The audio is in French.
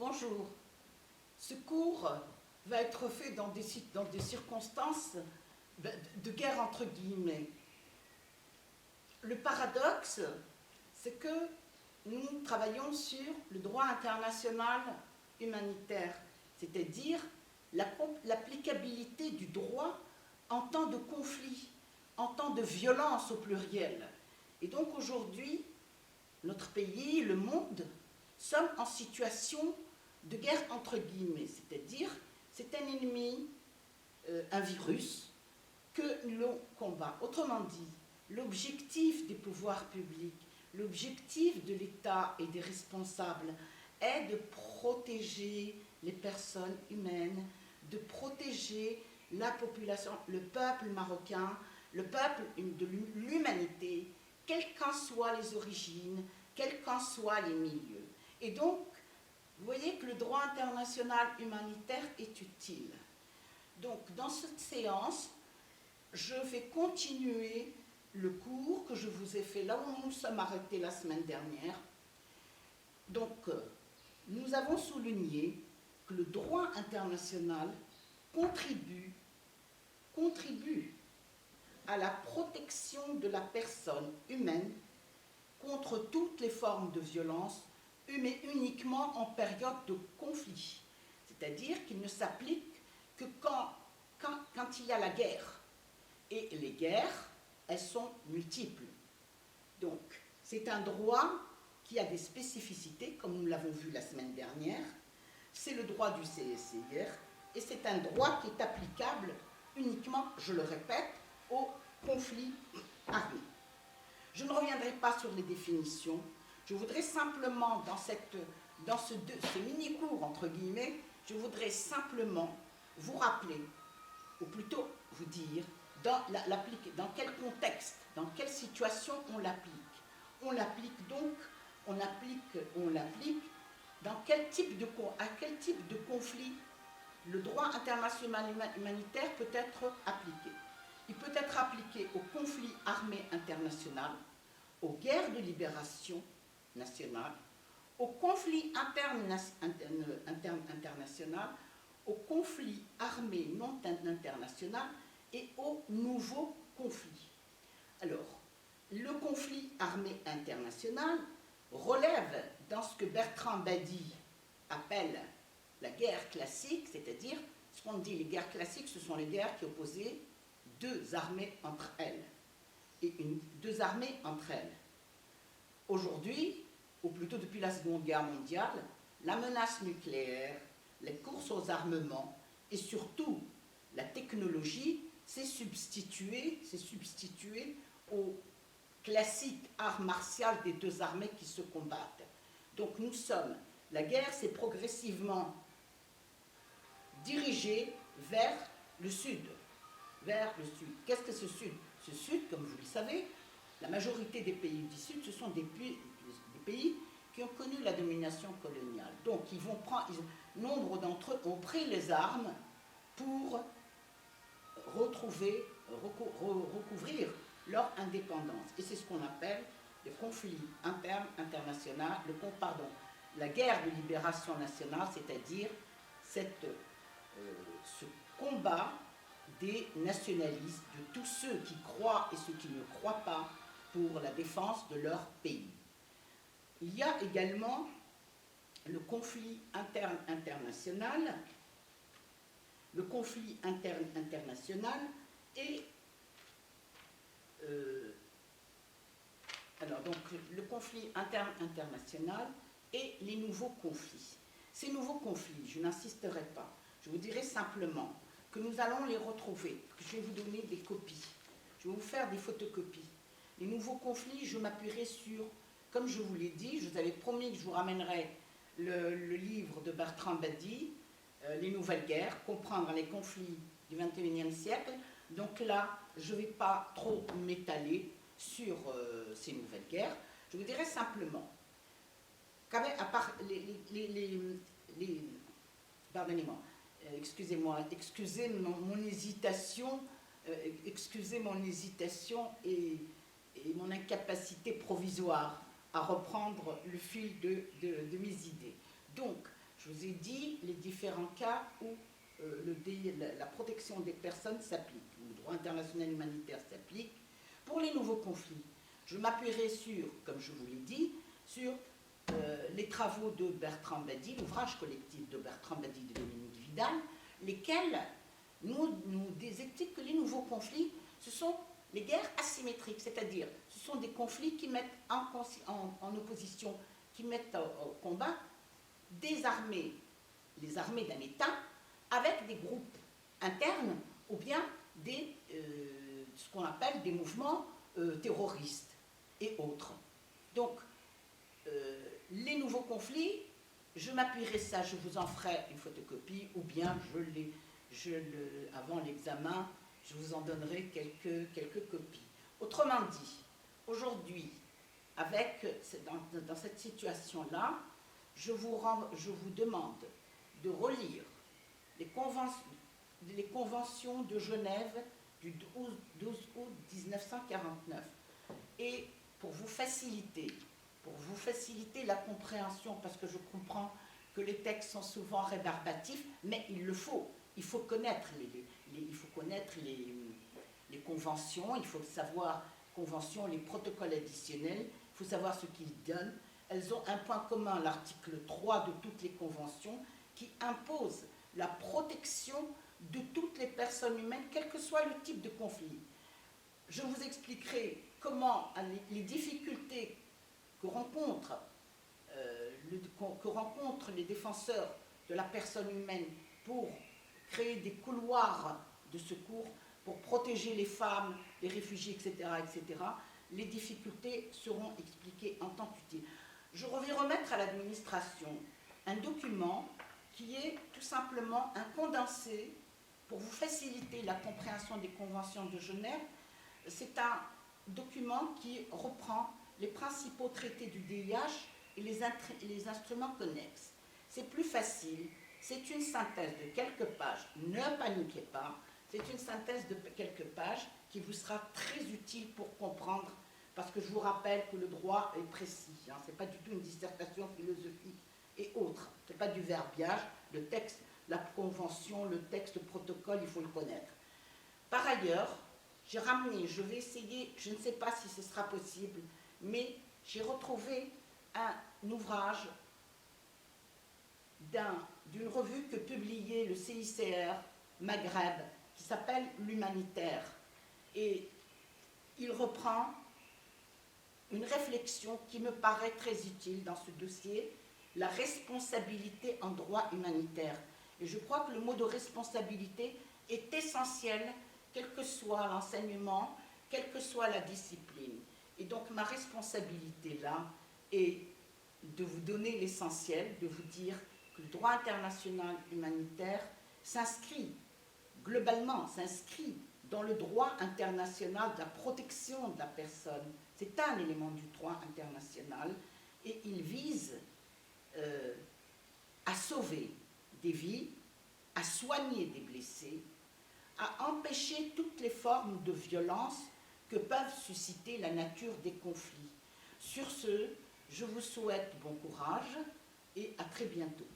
Bonjour. Ce cours va être fait dans des circonstances de guerre entre guillemets. Le paradoxe, c'est que nous travaillons sur le droit international humanitaire, c'est-à-dire l'applicabilité du droit en temps de conflit, en temps de violence au pluriel. Et donc aujourd'hui, notre pays, le monde, sommes en situation de guerre entre guillemets, c'est-à-dire c'est un ennemi, un virus que l'on combat. Autrement dit, l'objectif des pouvoirs publics, l'objectif de l'État et des responsables est de protéger les personnes humaines, de protéger la population, le peuple marocain, le peuple de l'humanité, quelles qu'en soient les origines, quels qu'en soient les milieux. Et donc, vous voyez que le droit international humanitaire est utile. Donc, dans cette séance, je vais continuer le cours que je vous ai fait là où nous nous sommes arrêtés la semaine dernière. Donc, nous avons souligné que le droit international contribue à la protection de la personne humaine contre toutes les formes de violence, mais uniquement en période de conflit. C'est-à-dire qu'il ne s'applique que quand il y a la guerre. Et les guerres, elles sont multiples. Donc, c'est un droit qui a des spécificités, comme nous l'avons vu la semaine dernière. C'est le droit du CSCR, et c'est un droit qui est applicable uniquement, je le répète, aux conflits armés. Je ne reviendrai pas sur les définitions. Je voudrais simplement, dans ce mini-cours, entre guillemets, je voudrais simplement vous rappeler, ou plutôt vous dire, dans quel contexte, dans quelle situation on l'applique. On l'applique à quel type de conflit le droit international humanitaire peut être appliqué. Il peut être appliqué aux conflits armés internationaux, aux guerres de libération nationale, aux conflits internes internationaux, aux conflits armés non internationaux et aux nouveaux conflits. Alors, le conflit armé international relève dans ce que Bertrand Badi appelle la guerre classique, c'est-à-dire, ce qu'on dit les guerres classiques, ce sont les guerres qui opposaient deux armées entre elles. Aujourd'hui, ou plutôt depuis la Seconde Guerre mondiale, la menace nucléaire, les courses aux armements et surtout la technologie s'est substituée aux classiques arts martiaux des deux armées qui se combattent. Donc la guerre s'est progressivement dirigée vers le sud. Qu'est-ce que ce sud? Ce sud, comme vous le savez, la majorité des pays du sud, ce sont des pays qui ont connu la domination coloniale. Donc, nombre d'entre eux ont pris les armes pour recouvrir leur indépendance. Et c'est ce qu'on appelle le conflit interne international, la guerre de libération nationale, c'est-à-dire ce combat des nationalistes, de tous ceux qui croient et ceux qui ne croient pas, pour la défense de leur pays. Il y a également le conflit interne international. Le conflit interne international et le conflit interne international et les nouveaux conflits. Ces nouveaux conflits, je n'insisterai pas. Je vous dirai simplement que nous allons les retrouver, que je vais vous donner des copies. Je vais vous faire des photocopies. Les nouveaux conflits, je m'appuierai sur, comme je vous l'ai dit, je vous avais promis que je vous ramènerai le livre de Bertrand Badi, Les nouvelles guerres, comprendre les conflits du XXIe siècle. Donc là, je ne vais pas trop m'étaler sur ces nouvelles guerres. Je vous dirai simplement qu'à part pardonnez-moi, excusez mon hésitation, et mon incapacité provisoire à reprendre le fil de mes idées. Donc, Je vous ai dit les différents cas où la protection des personnes s'applique, où le droit international humanitaire s'applique. Pour les nouveaux conflits, je m'appuierai sur, comme je vous l'ai dit, sur les travaux de Bertrand Badi, l'ouvrage collectif de Bertrand Badi et de Dominique Vidal, lesquels nous expliquent que les nouveaux conflits, ce sont les guerres asymétriques, c'est-à-dire ce sont des conflits qui mettent en opposition, qui mettent au combat des armées, les armées d'un État, avec des groupes internes ou bien ce qu'on appelle des mouvements terroristes et autres. Donc, les nouveaux conflits, je m'appuierai ça, je vous en ferai une photocopie, ou bien avant l'examen, je vous en donnerai quelques copies. Autrement dit, aujourd'hui, dans cette situation-là, je vous demande de relire les conventions de Genève du 12 août 1949. Et pour vous faciliter la compréhension, parce que je comprends que les textes sont souvent rébarbatifs, mais il faut connaître les conventions, il faut savoir les protocoles additionnels, il faut savoir ce qu'ils donnent. Elles ont un point commun, l'article 3 de toutes les conventions, qui impose la protection de toutes les personnes humaines, quel que soit le type de conflit. Je vous expliquerai comment les difficultés que rencontrent les défenseurs de la personne humaine pour créer des couloirs de secours, pour protéger les femmes, les réfugiés, etc., etc., les difficultés seront expliquées en temps utile. Je vais remettre à l'administration un document qui est tout simplement un condensé pour vous faciliter la compréhension des conventions de Genève. C'est un document qui reprend les principaux traités du DIH et les instruments connexes. C'est plus facile, c'est une synthèse de quelques pages, ne paniquez pas, c'est une synthèse de quelques pages qui vous sera très utile pour comprendre, parce que je vous rappelle que le droit est précis, ce n'est pas du tout une dissertation philosophique et autres, ce n'est pas du verbiage, le texte, la convention, le texte, le protocole, il faut le connaître. Par ailleurs, j'ai ramené, je vais essayer, je ne sais pas si ce sera possible, mais j'ai retrouvé un ouvrage d'une revue que publiait le CICR Maghreb, qui s'appelle L'Humanitaire. Et il reprend une réflexion qui me paraît très utile dans ce dossier, la responsabilité en droit humanitaire. Et je crois que le mot de responsabilité est essentiel, quel que soit l'enseignement, quelle que soit la discipline. Et donc ma responsabilité là est de vous donner l'essentiel, de vous dire que le droit international humanitaire s'inscrit globalement, s'inscrit dans le droit international de la protection de la personne. C'est un élément du droit international et il vise à sauver des vies, à soigner des blessés, à empêcher toutes les formes de violence que peuvent susciter la nature des conflits. Sur ce, je vous souhaite bon courage et à très bientôt.